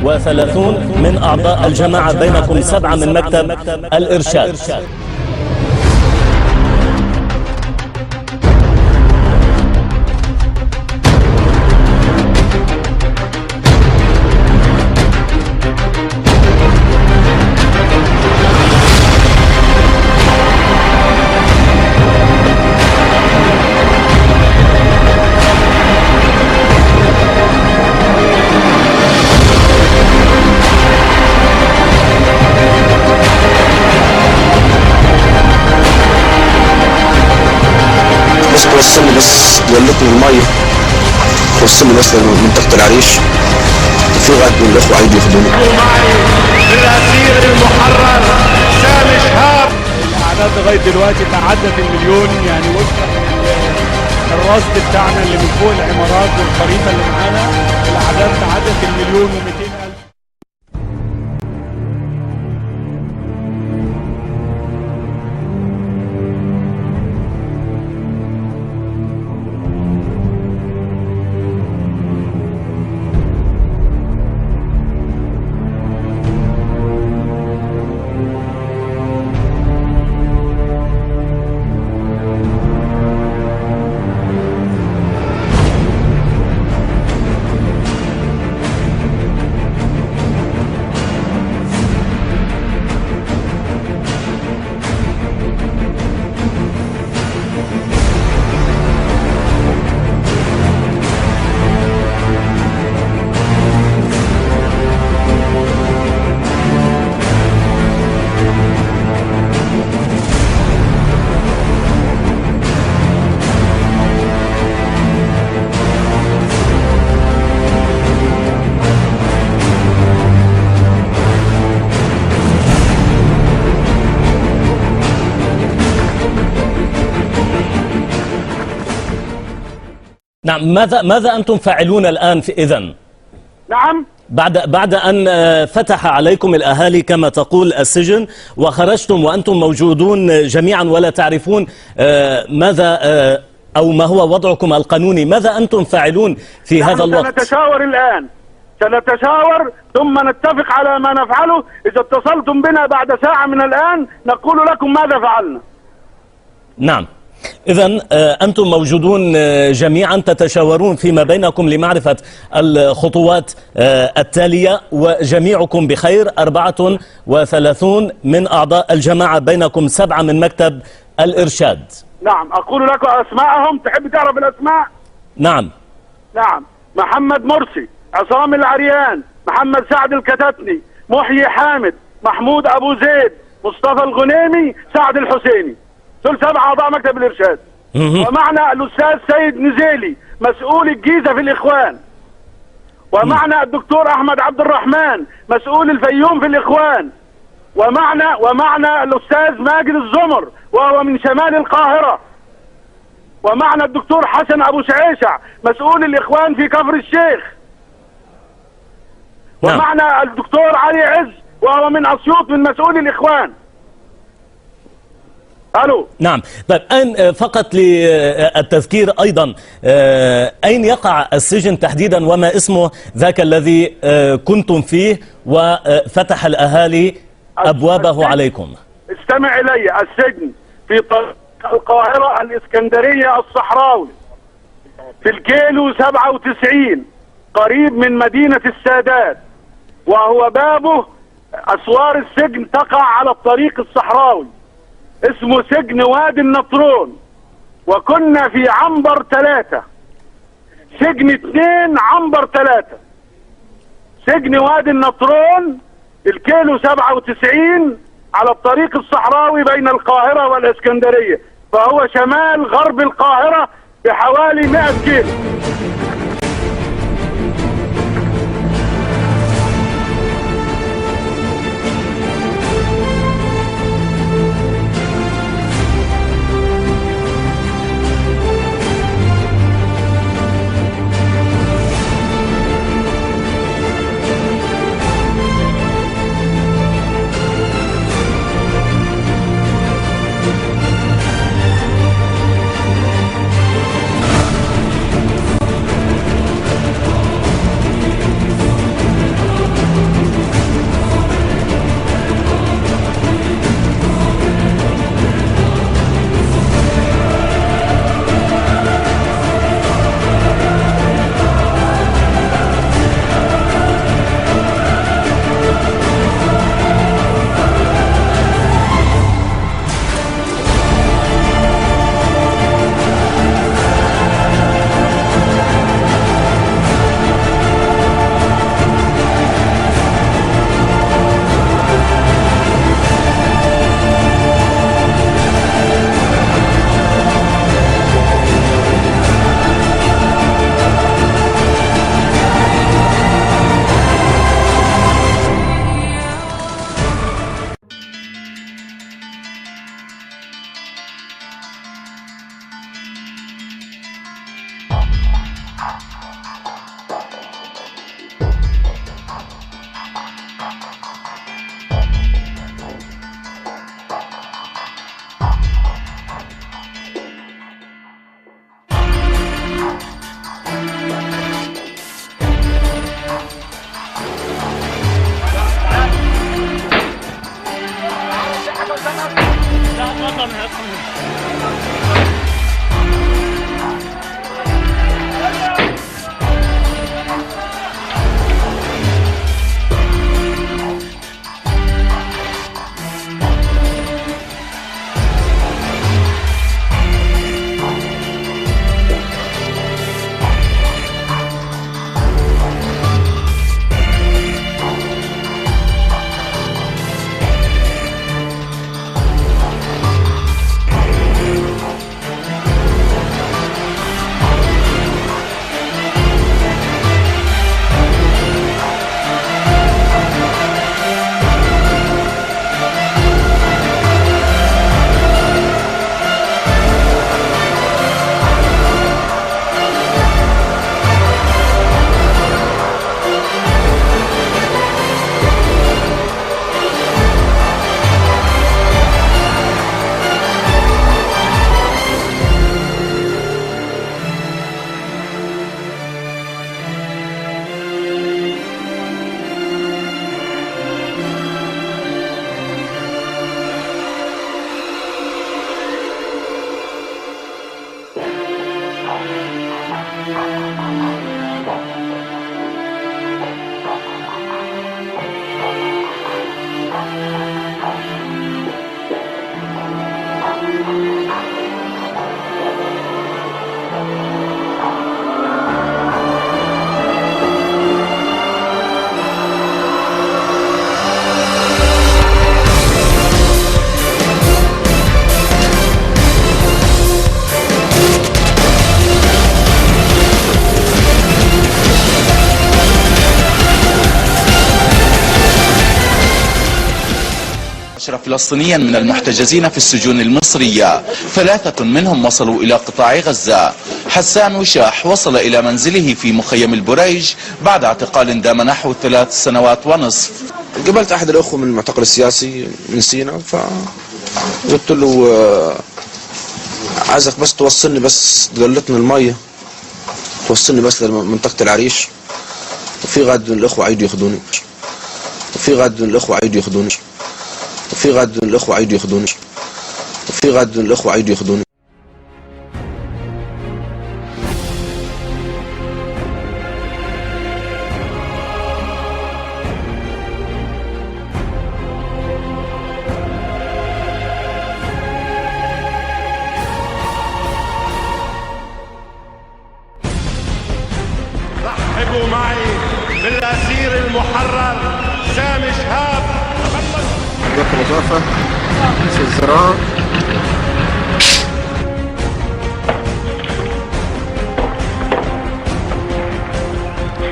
وثلاثون من أعضاء الجماعة، بينكم 7 من مكتب الإرشاد. وصلني بس ولتني المي، وصلني بس لمنطقة العريش، في غد من الأخوة عايز ياخدوني. معي الأسير المحرر سامي شهاب. الأعداد لغاية دلوقتي تعدت المليون، يعني وفقا الرصد بتاعنا اللي من فوق العمارات والخريطة اللي معانا، الأعداد تعدت المليون و200,000. نعم، ماذا أنتم فاعلون الآن إذن؟ نعم، بعد أن فتح عليكم الأهالي كما تقول السجن وخرجتم وأنتم موجودون جميعا ولا تعرفون ماذا أو ما هو وضعكم القانوني، ماذا أنتم فاعلون في هذا الوقت؟ سنتشاور الآن، سنتشاور ثم نتفق على ما نفعله. إذا اتصلتم بنا بعد ساعة من الآن نقول لكم ماذا فعلنا. نعم، إذن أنتم موجودون جميعا تتشاورون فيما بينكم لمعرفة الخطوات التالية، وجميعكم بخير. 34 من أعضاء الجماعة، بينكم 7 من مكتب الإرشاد. نعم، أقول لكم أسماءهم، تحب تعرف الأسماء؟ نعم. نعم، محمد مرسي، عصام العريان، محمد سعد الكتتني، محيي حامد، محمود أبو زيد، مصطفى الغنيمي، سعد الحسيني. دول 7 أعضاء مكتب الإرشاد. ومعنا الأستاذ سيد نزيلي مسؤول الجيزة في الإخوان. ومعنا الدكتور أحمد عبد الرحمن مسؤول الفيوم في الإخوان. ومعنا الأستاذ ماجد الزمر وهو من شمال القاهرة. ومعنا الدكتور حسن أبو شعيشع مسؤول الإخوان في كفر الشيخ. ومعنا الدكتور علي عز وهو من أسيوط من مسؤول الإخوان. ألو. نعم، طيب أين فقط للتذكير أيضا أين يقع السجن تحديدا وما اسمه ذاك الذي كنتم فيه وفتح الأهالي أبوابه عليكم؟ استمع إلي، السجن في طريق القاهرة الإسكندرية الصحراوي في الكيلو 97 قريب من مدينة السادات، وهو بابه أسوار السجن تقع على الطريق الصحراوي، اسمه سجن وادي النطرون. وكنا في عنبر 3، سجن 2 عنبر 3، سجن وادي النطرون الكيلو 97 على الطريق الصحراوي بين القاهرة والإسكندرية، فهو شمال غرب القاهرة بحوالي 100 كيلو. 10 فلسطينيا من المحتجزين في السجون المصرية، 3 منهم وصلوا إلى قطاع غزة. حسان وشاح وصل إلى منزله في مخيم البريج بعد اعتقال دام نحو 3 سنوات ونصف. قابلت أحد الأخوة من المعتقل السياسي من سيناء، فقلت له عايزك بس توصلني، بس تقلطني المية، توصلني بس لمنطقة العريش، وفي غد الأخوة عيدوا ياخدوني، وفي غد الأخوة عيدوا ياخدوني، وفي غد الأخوة عيدوا ياخدوني، وفي غد الأخوة عيدوا ياخدوني. رحبوا معي بالأسير المحرر سامي شهاب. بكرة إضافة في الزراعة.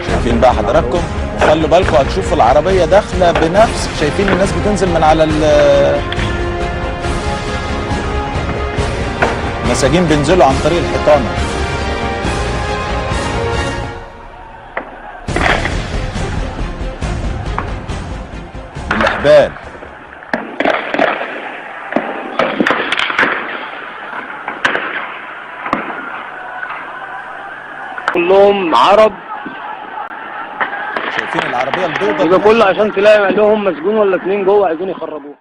شايفين بقى حضراتكم، خلوا بالكم هتشوفوا العربية داخلة بنفس، شايفين الناس بتنزل من على المساجين، بينزلوا عن طريق الحيطانة. بالأحبال كلهم عرب. شايفين العربية البيضاء ده كله عشان تلاقي لهم مسجون ولا 2 جوه عايزين يخربوه.